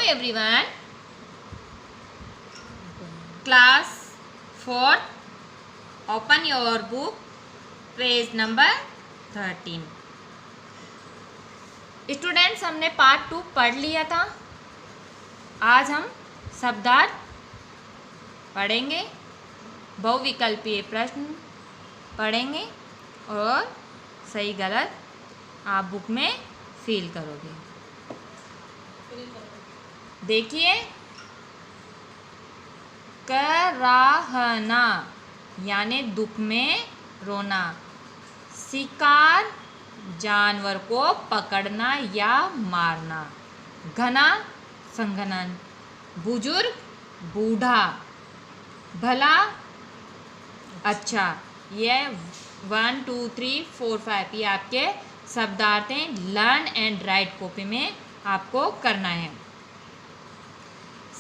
everyone. Class 4th. Open your book. Page number 13. Students, हमने part 2 पढ़ लिया था. आज हम शब्दार्थ पढ़ेंगे, बहुविकल्पीय प्रश्न पढ़ेंगे और सही गलत आप बुक में फिल करोगे. देखिए, कराहना यानी दुख में रोना. शिकार जानवर को पकड़ना या मारना. घना संघनन. बुजुर्ग बूढ़ा. भला अच्छा. यह 1 2 3 4 5 ये आपके शब्दार्थ हैं. लर्न एंड राइट कॉपी में आपको करना है.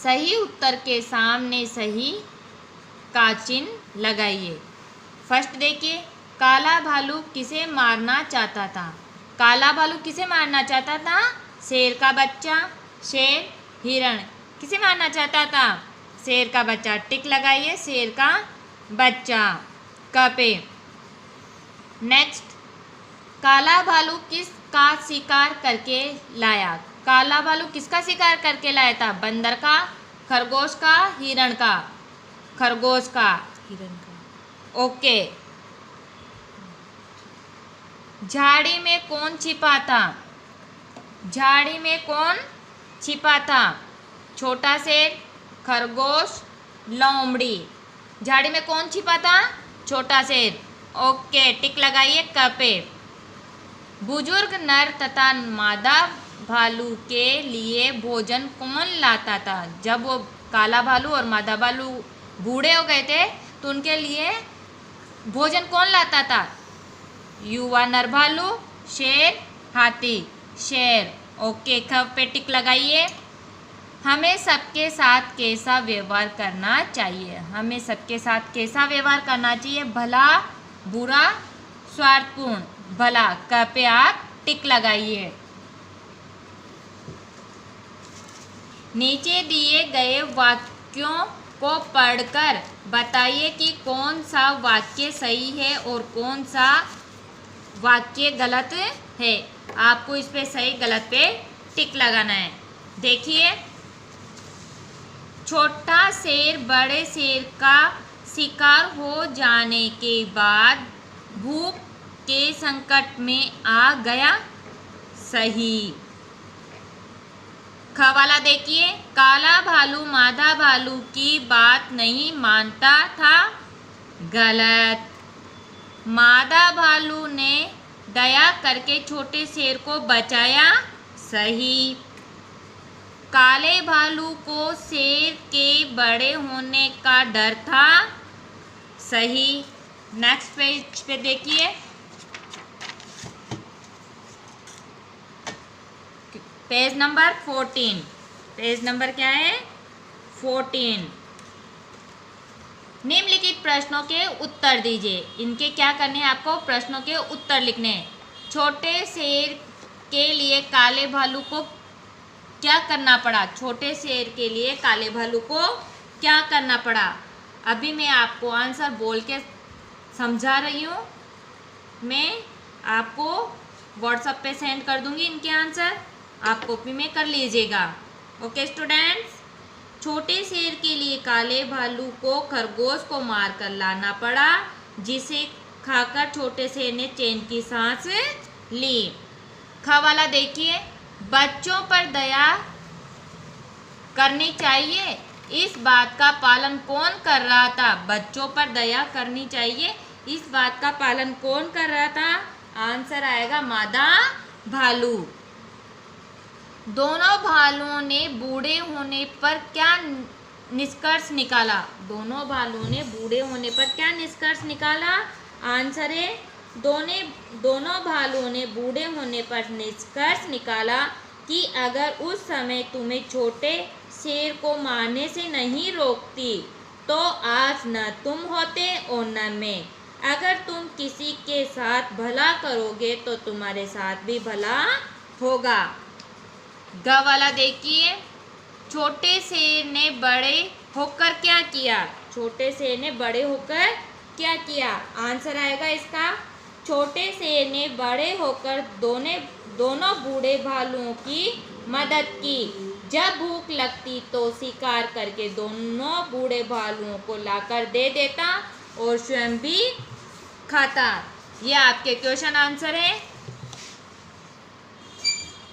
सही उत्तर के सामने सही का चिन्ह लगाइए. फर्स्ट देखिए, काला भालू किसे मारना चाहता था? काला भालू किसे मारना चाहता था? शेर का बच्चा. शेर. हिरण किसे मारना चाहता था? शेर का बच्चा. टिक लगाइए. शेर का बच्चा. कपे. नेक्स्ट, काला भालू किसका शिकार करके लाया? काला भालू किसका शिकार करके लाया था? बंदर का, खरगोश का, हिरण का? खरगोश का. हिरण का. ओके. झाड़ी में कौन छिपा था? झाड़ी में कौन छिपा था? छोटा शेर, खरगोश, लोमड़ी. झाड़ी में कौन छिपा था? छोटा शेर. ओके, टिक लगाइए. कपे. बुजुर्ग नर तथा मादा भालू के लिए भोजन कौन लाता था? जब वो काला भालू और मादा भालू बूढ़े हो गए थे तो उनके लिए भोजन कौन लाता था? युवा नर भालू, शेर, हाथी. शेर. ओके, खप पे टिक लगाइए. हमें सबके साथ कैसा व्यवहार करना चाहिए? हमें सबके साथ कैसा व्यवहार करना चाहिए? भला, बुरा, स्वार्थपूर्ण. भला. क पे आप टिक लगाइए. नीचे दिए गए वाक्यों को पढ़कर बताइए कि कौन सा वाक्य सही है और कौन सा वाक्य गलत है. आपको इस पे सही गलत पे टिक लगाना है. देखिए, छोटा शेर बड़े शेर का शिकार हो जाने के बाद भूख के संकट में आ गया. सही. ख वाला देखिए, काला भालू मादा भालू की बात नहीं मानता था. गलत. मादा भालू ने दया करके छोटे शेर को बचाया. सही. काले भालू को शेर के बड़े होने का डर था. सही. नेक्स्ट पेज पे देखिए, पेज नंबर 14. पेज नंबर क्या है? 14. निम्नलिखित प्रश्नों के उत्तर दीजिए. इनके क्या करने हैं आपको? प्रश्नों के उत्तर लिखने हैं. छोटे शेर के लिए काले भालू को क्या करना पड़ा? छोटे शेर के लिए काले भालू को क्या करना पड़ा? अभी मैं आपको आंसर बोल के समझा रही हूँ. मैं आपको व्हाट्सएप पे सेंड कर दूंगी इनके आंसर. आप कॉपी में कर लीजिएगा. ओके स्टूडेंट्स, छोटे शेर के लिए काले भालू को खरगोश को मारकर लाना पड़ा, जिसे खाकर छोटे शेर ने चैन की सांस ली. ख वाला देखिए, बच्चों पर दया करनी चाहिए. इस बात का पालन कौन कर रहा था? बच्चों पर दया करनी चाहिए. इस बात का पालन कौन कर रहा था? आंसर आएगा मादा भालू. दोनों भालुओं ने बूढ़े होने पर क्या निष्कर्ष निकाला? दोनों भालुओं ने बूढ़े होने पर क्या निष्कर्ष निकाला? आंसर है दोनों भालुओं ने बूढ़े होने पर निष्कर्ष निकाला कि अगर उस समय तुम्हें छोटे शेर को मारने से नहीं रोकती तो आज न तुम होते और न मैं. अगर तुम किसी के साथ भला करोगे तो तुम्हारे साथ भी भला होगा. ग वाला देखिए, छोटे शेर ने बड़े होकर क्या किया? छोटे शेर ने बड़े होकर क्या किया? आंसर आएगा इसका, छोटे शेर ने बड़े होकर दोनों बूढ़े भालुओं की मदद की। जब भूख लगती तो शिकार करके दोनों बूढ़े भालुओं को लाकर दे देता और स्वयं भी खाता। ये आपके क्वेश्चन आंसर है।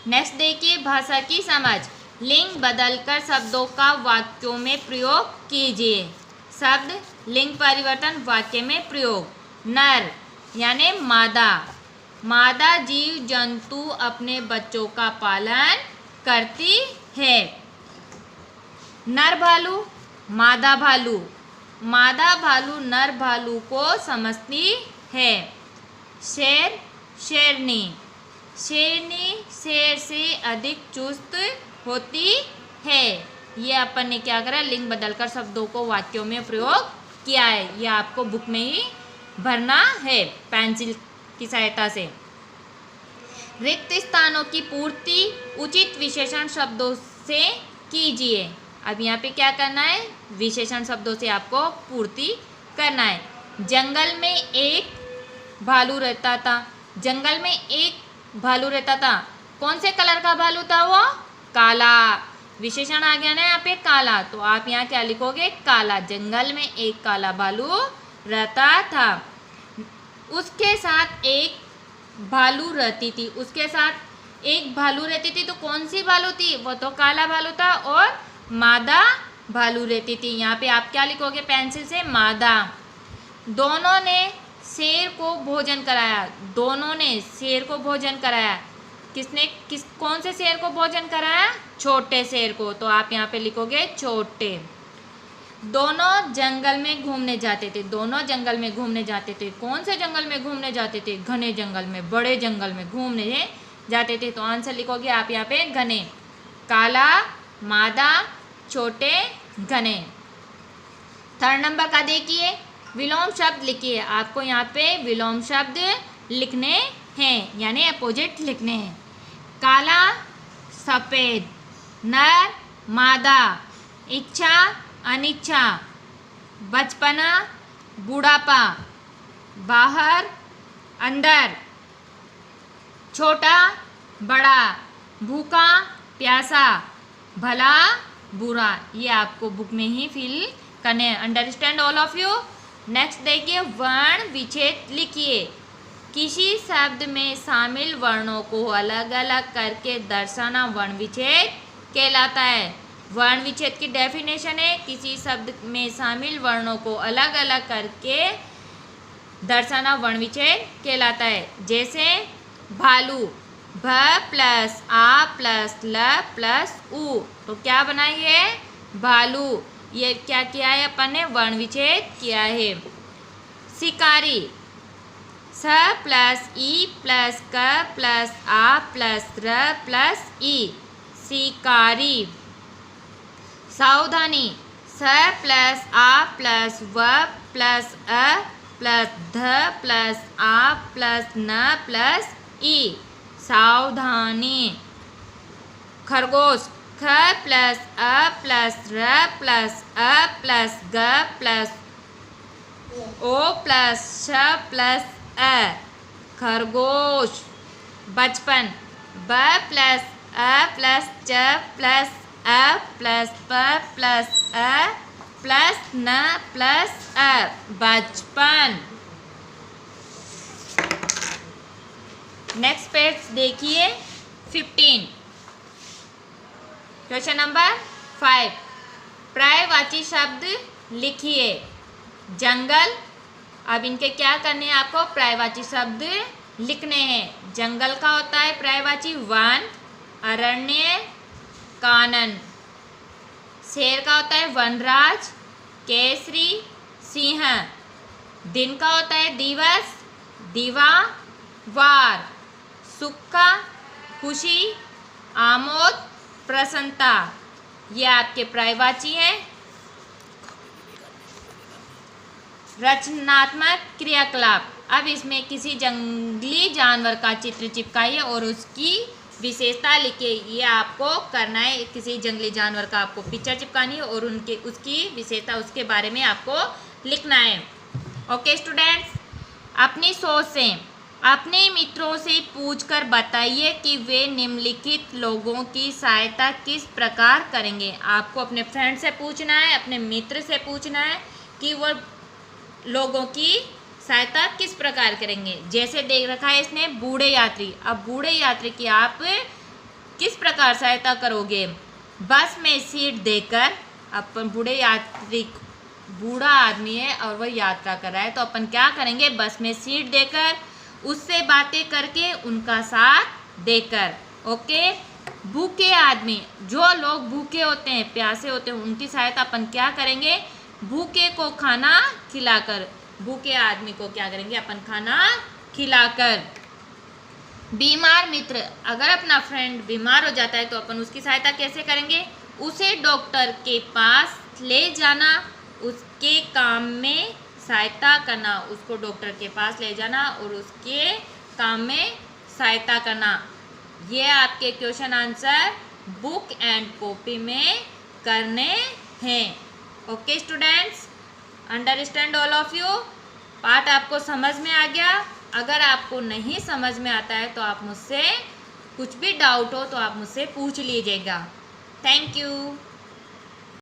नेक्स्ट देखिए, भाषा की समझ। लिंग बदलकर शब्दों का वाक्यों में प्रयोग कीजिए। शब्द लिंग परिवर्तन वाक्य में प्रयोग। नर यानी मादा, मादा जीव जंतु अपने बच्चों का पालन करती है। नर भालू, मादा भालू, मादा भालू नर भालू को समझती है। शेर, शेरनी, शेरनी शेर से अधिक चुस्त होती है। ये अपन ने क्या करा, लिंग बदलकर शब्दों को वाक्यों में प्रयोग किया है। ये आपको बुक में ही भरना है पेंसिल की सहायता से। रिक्त स्थानों की पूर्ति उचित विशेषण शब्दों से कीजिए। अब यहाँ पे क्या करना है, विशेषण शब्दों से आपको पूर्ति करना है। जंगल में एक भालू रहता था। जंगल में एक भालू रहता था। कौन से कलर का भालू था वो? काला। विशेषण आ गया ना यहाँ पे काला, तो आप यहाँ क्या लिखोगे? काला। जंगल में एक काला भालू रहता था। उसके साथ एक भालू रहती थी। उसके साथ एक भालू रहती थी, तो कौन सी भालू थी? वो तो काला भालू था और मादा भालू रहती थी। यहाँ पे आप क्या लिखोगे पेंसिल से? मादा। दोनों ने शेर को भोजन कराया। दोनों ने शेर को भोजन कराया। कौन से शेर को भोजन कराया? छोटे शेर को। तो आप यहाँ पे लिखोगे छोटे। दोनों जंगल में घूमने जाते थे। दोनों जंगल में घूमने जाते थे। कौन से जंगल में घूमने जाते थे? घने जंगल में, बड़े जंगल में घूमने जाते थे। तो आंसर लिखोगे आप यहाँ पे घने। काला, मादा, छोटे, घने। थर्ड नंबर का देखिए, विलोम शब्द लिखिए। आपको यहाँ पे विलोम शब्द लिखने हैं, यानी अपोजिट लिखने हैं। काला, सफ़ेद, नर, मादा, इच्छा, अनिच्छा, बचपना, बुढ़ापा, बाहर, अंदर, छोटा, बड़ा, भूखा, प्यासा, भला, बुरा। ये आपको बुक में ही फिल करने हैं। Understand all of you. Next देखिए, वर्ण विच्छेद लिखिए। किसी शब्द में शामिल वर्णों को अलग अलग करके दर्शाना वर्ण विच्छेद कहलाता है। वर्ण विच्छेद की डेफिनेशन है, किसी शब्द में शामिल वर्णों को अलग अलग करके दर्शाना वर्ण विच्छेद कहलाता है। जैसे भालू, भ प्लस आ प्लस ल प्लस उ, तो क्या बनाइए? भालू। ये क्या किया है अपन ने? वर्ण विच्छेद किया है। शिकारी, स प्लस ई प्लस क प्लस आ प्लस र प्लस ई, शिकारी। सावधानी, स प्लस आ प्लस व प्लस अ प्लस ध प्लस आ प्लस न प्लस ई, सावधानी। खरगोश, ख प्लस अ प्लस र प्लस अ प्लस ग प्लस ओ प्लस श प्लस अ, खरगोश। बचपन, ब प्लस अ प्लस च प्लस अ प्लस प प्लस अ प्लस न प्लस अ, बचपन। नेक्स्ट पेज देखिए 15। क्वेश्चन नंबर 5, पर्यायवाची शब्द लिखिए। जंगल, अब इनके क्या करने हैं आपको? पर्यायवाची शब्द लिखने हैं। जंगल का होता है पर्यायवाची वन, अरण्य, कानन। शेर का होता है वनराज, केसरी, सिंह। दिन का होता है दिवस, दिवा, वार। सुख का खुशी, आमोद, प्रसन्नता। ये आपके पर्यायवाची हैं। रचनात्मक क्रियाकलाप, अब इसमें किसी जंगली जानवर का चित्र चिपकाइए और उसकी विशेषता लिखिए। ये आपको करना है, किसी जंगली जानवर का आपको पिक्चर चिपकानी है और उसकी विशेषता, उसके बारे में आपको लिखना है। ओके स्टूडेंट्स, अपनी सोच से अपने मित्रों से पूछकर बताइए कि वे निम्नलिखित लोगों की सहायता किस प्रकार करेंगे। आपको अपने फ्रेंड से पूछना है, अपने मित्र से पूछना है कि वो लोगों की सहायता किस प्रकार करेंगे। जैसे देख रखा है इसने बूढ़े यात्री, अब बूढ़े यात्री की आप किस प्रकार सहायता करोगे। बस में सीट देकर, अपन बूढ़े यात्री, बूढ़ा आदमी है और वह यात्रा कर रहा है, तो अपन क्या करेंगे, बस में सीट देकर, उससे बातें करके, उनका साथ देकर। ओके, भूखे आदमी, जो लोग भूखे होते हैं, प्यासे होते हैं, उनकी सहायता अपन क्या करेंगे, भूखे को खाना खिलाकर। भूखे आदमी को क्या करेंगे अपन, खाना खिलाकर। बीमार मित्र, अगर अपना फ्रेंड बीमार हो जाता है तो अपन उसकी सहायता कैसे करेंगे, उसे डॉक्टर के पास ले जाना, उसके काम में सहायता करना, उसको डॉक्टर के पास ले जाना और उसके काम में सहायता करना। ये आपके question answer book and copy में करने हैं। Okay students, understand all of you. Part आपको समझ में आ गया। अगर आपको नहीं समझ में आता है तो आप मुझसे, कुछ भी डाउट हो तो आप मुझसे पूछ लीजिएगा। Thank you.